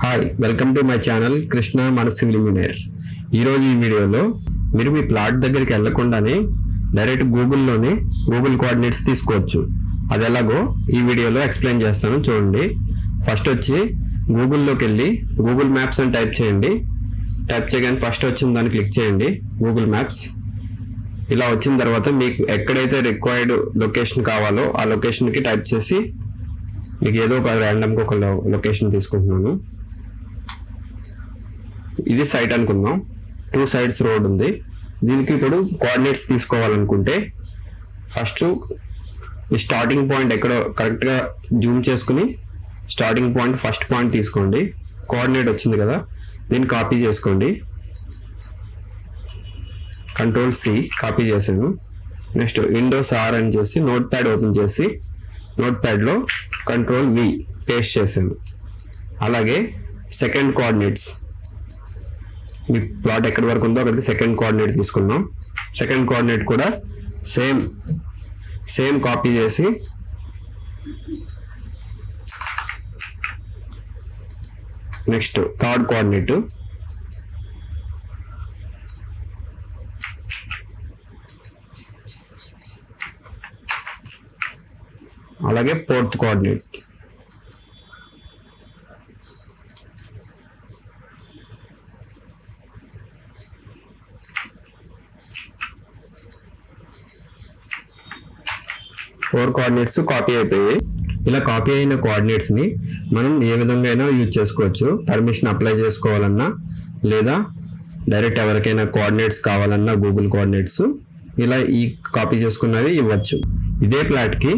Hi, welcome to my channel Krishna మన civil engineer. ఈరోజు ఈ వీడియోలో మీరు మీ ప్లాట్ దగ్గరికి వెళ్లకుండానే డైరెక్ట్ గూగుల్ కోఆర్డినేట్స్ తీసుకోవచ్చు. అది ఎలాగో ఈ వీడియోలో ఎక్స్ప్లెయిన్ చేస్తాను, చూడండి. ఫస్ట్ వచ్చి గూగుల్లోకి వెళ్ళి గూగుల్ మ్యాప్స్ అని టైప్ చేయండి. టైప్ చేయగానే ఫస్ట్ వచ్చిన దాన్ని క్లిక్ చేయండి, గూగుల్ మ్యాప్స్. ఇలా వచ్చిన తర్వాత మీకు ఎక్కడైతే రిక్వైర్డ్ లొకేషన్ కావాలో ఆ లొకేషన్కి టైప్ చేసి మీకు ఏదో ఒక ర్యాండమ్గా ఒక లొకేషన్ తీసుకుంటున్నాను. ఇది సైట్ అనుకుందాం. 2 sides రోడ్ ఉంది. దీనికి ఇప్పుడు కోఆర్డినేట్స్ తీసుకోవాలనుకుంటే ఫస్ట్ ఈ స్టార్టింగ్ పాయింట్ ఎక్కడో కరెక్ట్గా జూమ్ చేసుకుని స్టార్టింగ్ పాయింట్ ఫస్ట్ పాయింట్ తీసుకోండి. కోఆర్డినేట్ వచ్చింది కదా, దీన్ని కాపీ చేసుకోండి. Ctrl+C కాపీ చేశాను. నెక్స్ట్ విండోస్ R అని చేసి నోట్ ప్యాడ్ ఓపెన్ చేసి నోట్ ప్యాడ్లో Ctrl+V పేస్ట్ చేశాను. అలాగే సెకండ్ కోఆర్డినేట్స్, మీ ప్లాట్ ఎక్కడి వరకు ఉందో అక్కడికి సెకండ్ కోఆర్డినేట్ తీసుకున్నాం. సెకండ్ కోఆర్డినేట్ కూడా సేమ్ కాపీ చేసి నెక్స్ట్ థర్డ్ కోఆర్డినేట్, అలాగే fourth coordinate. Four coordinates copy అయిపోయాయి. ఇలా కాపీ అయిన కోఆర్డినేట్స్ని మనం ఏ విధంగా అయినా యూజ్ చేసుకోవచ్చు. పర్మిషన్ అప్లై చేసుకోవాలన్నా లేదా డైరెక్ట్ ఎవరికైనా కోఆర్డినేట్స్ కావాలన్నా గూగుల్ కోఆర్డినేట్స్ ఇలా ఈ కాపీ చేసుకున్నవి ఇవ్వచ్చు. ఇదే ప్లాట్కి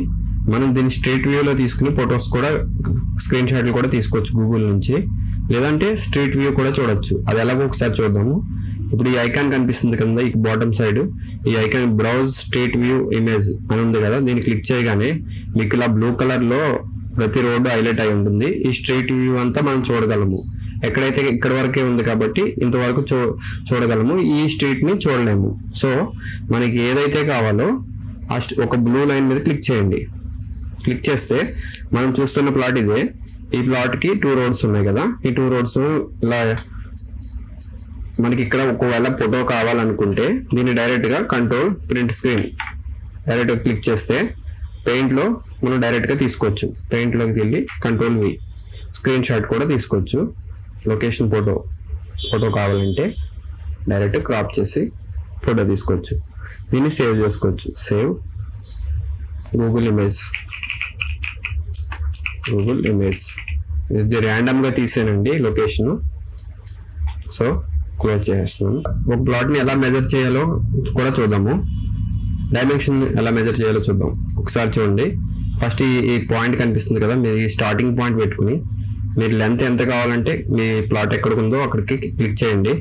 మనం దీన్ని స్ట్రీట్ వ్యూలో తీసుకుని ఫొటోస్ కూడా స్క్రీన్ షాట్లు కూడా తీసుకోవచ్చు గూగుల్ నుంచి, లేదంటే స్ట్రీట్ వ్యూ కూడా చూడొచ్చు. అది ఎలాగో ఒకసారి చూద్దాము. ఇప్పుడు ఈ ఐకాన్ కనిపిస్తుంది కదా, ఈ బాటమ్ సైడ్ ఈ icon browse street view image అని ఉంది కదా, దీన్ని క్లిక్ చేయగానే మీకు ఇలా బ్లూ కలర్లో ప్రతి రోడ్డు హైలైట్ అయి ఉంటుంది. ఈ స్ట్రీట్ వ్యూ అంతా మనం చూడగలము. ఎక్కడైతే ఇక్కడ వరకే ఉంది కాబట్టి ఇంతవరకు చూడగలము, ఈ స్ట్రీట్ని చూడలేము. సో మనకి ఏదైతే కావాలో ఒక బ్లూ లైన్ మీద క్లిక్ చేయండి. క్లిక్ చేస్తే మనం చూస్తున్న ప్లాట్ ఇదే. ఈ ప్లాట్కి 2 roads ఉన్నాయి కదా, ఈ 2 roads ఇలా మనకి ఇక్కడ ఒకవేళ ఫోటో కావాలనుకుంటే దీన్ని డైరెక్ట్గా ప్రింట్ స్క్రీన్ డైరెక్ట్గా క్లిక్ చేస్తే పెయింట్లో మనం డైరెక్ట్గా తీసుకోవచ్చు. పెయింట్లోకి వెళ్ళి Ctrl+V స్క్రీన్ షాట్ కూడా తీసుకోవచ్చు. లొకేషన్ ఫోటో కావాలంటే డైరెక్ట్ క్రాప్ చేసి ఫోటో తీసుకోవచ్చు. దీన్ని సేవ్ చేసుకోవచ్చు. Save Google image. ఇది ర్యాండమ్గా తీసానండి లొకేషను. సో క్లోజ్ చేస్తున్నాను. ఒక ప్లాట్ని ఎలా మెజర్ చేయాలో కూడా చూద్దాము. డైమెన్షన్ ఎలా మెజర్ చేయాలో చూద్దాం. ఒకసారి చూడండి. ఫస్ట్ ఈ పాయింట్ కనిపిస్తుంది కదా, మీరు ఈ స్టార్టింగ్ పాయింట్ పెట్టుకుని మీరు లెంత్ ఎంత కావాలంటే మీ ప్లాట్ ఎక్కడికి ఉందో అక్కడికి క్లిక్ చేయండి.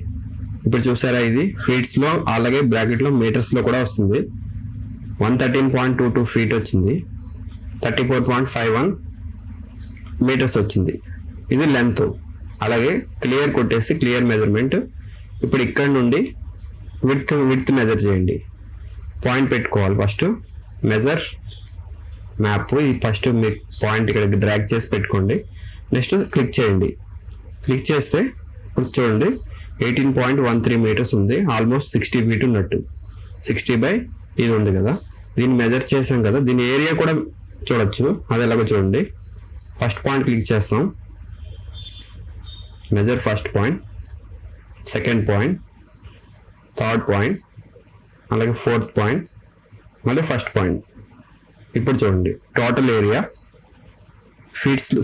ఇప్పుడు చూసారా, ఇది ఫీట్స్లో అలాగే బ్రాకెట్లో మీటర్స్లో కూడా వస్తుంది. 113.22 feet వచ్చింది. 34.51 meters వచ్చింది. ఇది లెంత్. అలాగే క్లియర్ కొట్టేసి క్లియర్ మెజర్మెంట్. ఇప్పుడు ఇక్కడ నుండి విడ్త్ మెజర్ చేయండి. పాయింట్ పెట్టుకోవాలి. ఫస్ట్ మెజర్ మ్యాప్, ఈ ఫస్ట్ మీ పాయింట్ ఇక్కడ డ్రాగ్ చేసి పెట్టుకోండి. నెక్స్ట్ క్లిక్ చేయండి. క్లిక్ చేస్తే ఇప్పుడు చూడండి 18.13 meters ఉంది. ఆల్మోస్ట్ 60 feet ఉన్నట్టు. 60 ఇది ఉంది కదా, దీన్ని మెజర్ చేసాం కదా, దీని ఏరియా కూడా చూడొచ్చు. అది ఎలాగో చూడండి. ఫస్ట్ పాయింట్ క్లిక్ చేస్తాం, measure first point, second point, third point, అలాగే ఫోర్త్ పాయింట్, మళ్ళీ ఫస్ట్ పాయింట్. ఇప్పుడు చూడండి టోటల్ ఏరియా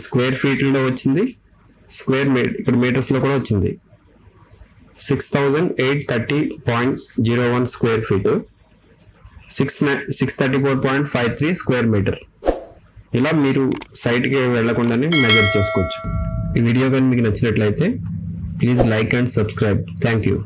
స్క్వేర్ ఫీట్లో వచ్చింది, ఇక్కడ మీటర్స్లో కూడా వచ్చింది. 6830.01 square feet, 634.53 square meter. ఇలా మీరు సైట్కి వెళ్లకుండానే మెజర్ చేసుకోవచ్చు. ఈ వీడియో కానీ మీకు నచ్చినట్లయితే please like and subscribe. Thank you.